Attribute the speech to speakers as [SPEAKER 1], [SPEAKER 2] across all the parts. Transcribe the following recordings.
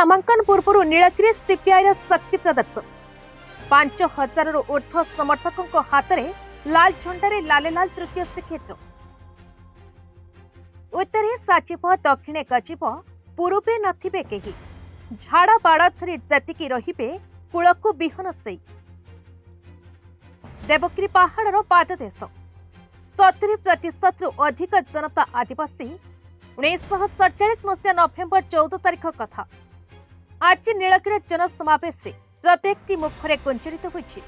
[SPEAKER 1] नामांकन पूर्व नीलगिरी सीपीआई शक्ति प्रदर्शन 5000 रु ऊर्ध्व समर्थकों हाथ में लाल झंडारे लालेलाल तृतीय श्रीक्षेत्र उत्तरे साचिब दक्षिणे गजिब पूर्वे नथिबे केही झाड़ बाड़ धरी जेतिकी रहिबे कूलकु विहन सेई देवगिरी पहाड़र पाददेश 70% रु अधिक जनता आदिवासी 1947 मसीहा नवेम्बर 14 तारिख कथा आज नीलगिरी जनसमावेश प्रत्येक मुखरे गुंजरित होइछि।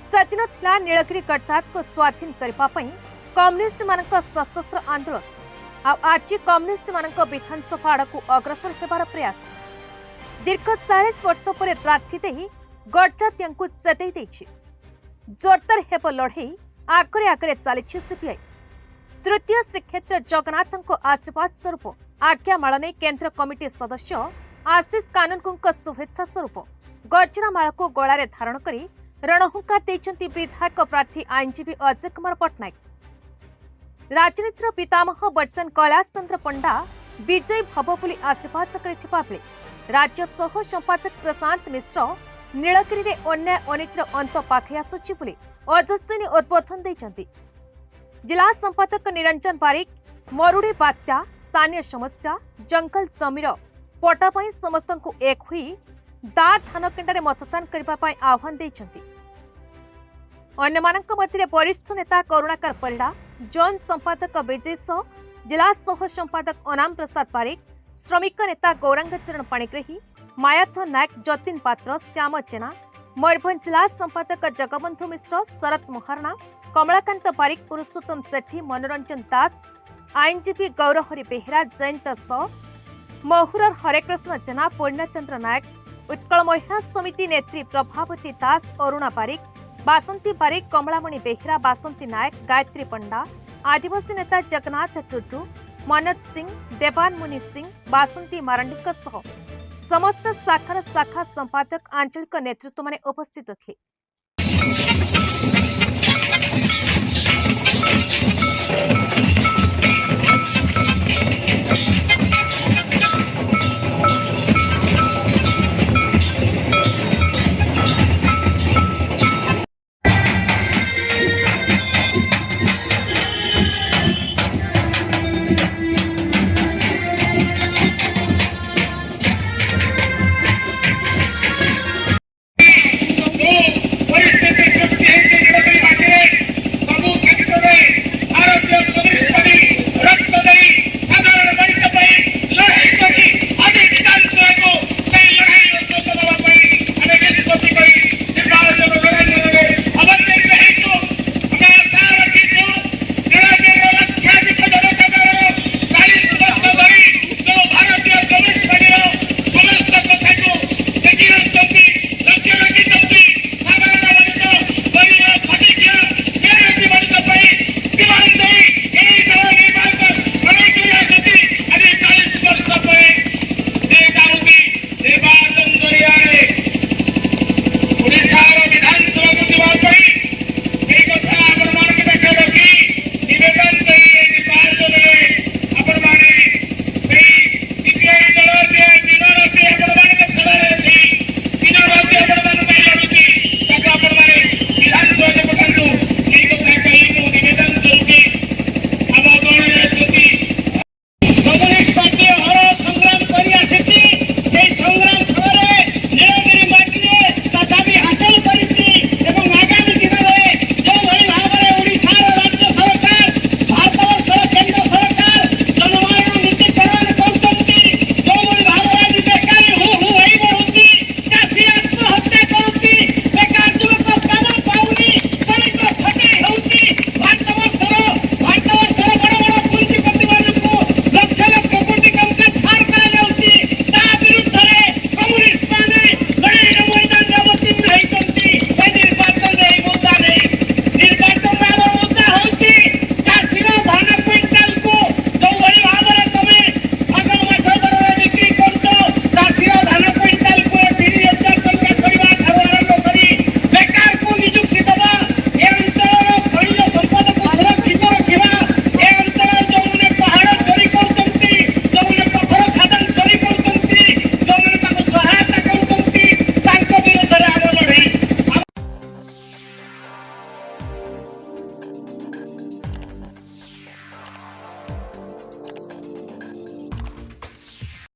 [SPEAKER 1] सेदिन थिला नीलगिरी गजात को स्वाधीन करने कम्युनिस्ट मानक सशस्त्र आंदोलन आज कम्युनिस्ट मानक विधानसभा आड़ को अग्रसर होबार प्रयास दीर्घ 40 वर्ष पर प्रार्थी दे गजातियों चेतई देछि। जोरदार हेब लड़ई आगरे आगरे चली सीपीआई तृतीय श्रीक्षेत्र जगन्नाथ आशीर्वाद स्वरूप आज्ञामाल नहीं केन्द्र कमिटी सदस्य आशीष कानून शुभेच्छा स्वरूप गजरामाल को गलारे धारण कर रणहुंकार देइछन्ति विधायक प्रार्थी आईनजीवी अजय कुमार पट्टनायक। राजनीतिर पितामह वर्षन कैलाश चंद्र पंडा विजयी भव बोली आशीर्वाद करथिबा बेले राज्य सह संपादक प्रशांत मिश्र नीलगिरी रे अन्याय अनीतिर अंत पाखे आसुछि बोली अजस्विनी उद्बोधन देइछन्ति। जिला संपादक निरंजन बारिक मरुड़ी बात्या स्थानीय समस्या जंगल जमीर पटा पई समस्त को एक हुई दा धान केन्द्र मतदान करने आह्वान देइछन्ति। अन्यमानक मध्य वरिष्ठ नेता करुणाकर परिड़ा जॉन संपादक विजय सह जिला सह संपादक अनाम प्रसाद बारिक श्रमिक नेता गौरांग चरण पाणिग्राही मायाथ नायक जतिन पात्र श्याम जेना मयूरभंज जिला संपादक जगबंधु मिश्र शरत महारणा कमलाकांत बारिक पुरुषोत्तम सेठी मनोरंजन दास आईनजीवी गौरहरि बेहेरा जयंत स महुरर हरेकृष्ण जेना पूर्णचंद्र नायक उत्कल महिला समिति नेत्री प्रभावती दास अरुणा बारिक बासंती बारिक कमलामणि बेहेरा बासंती नायक गायत्री पंडा आदिवासी नेता जगन्नाथ टुडू मनोज सिंह देवान मुनि सिंह बासंती मारंडी सह समस्त शाखार शाखा संपादक आंचलिक नेतृत्व माने उपस्थित थे।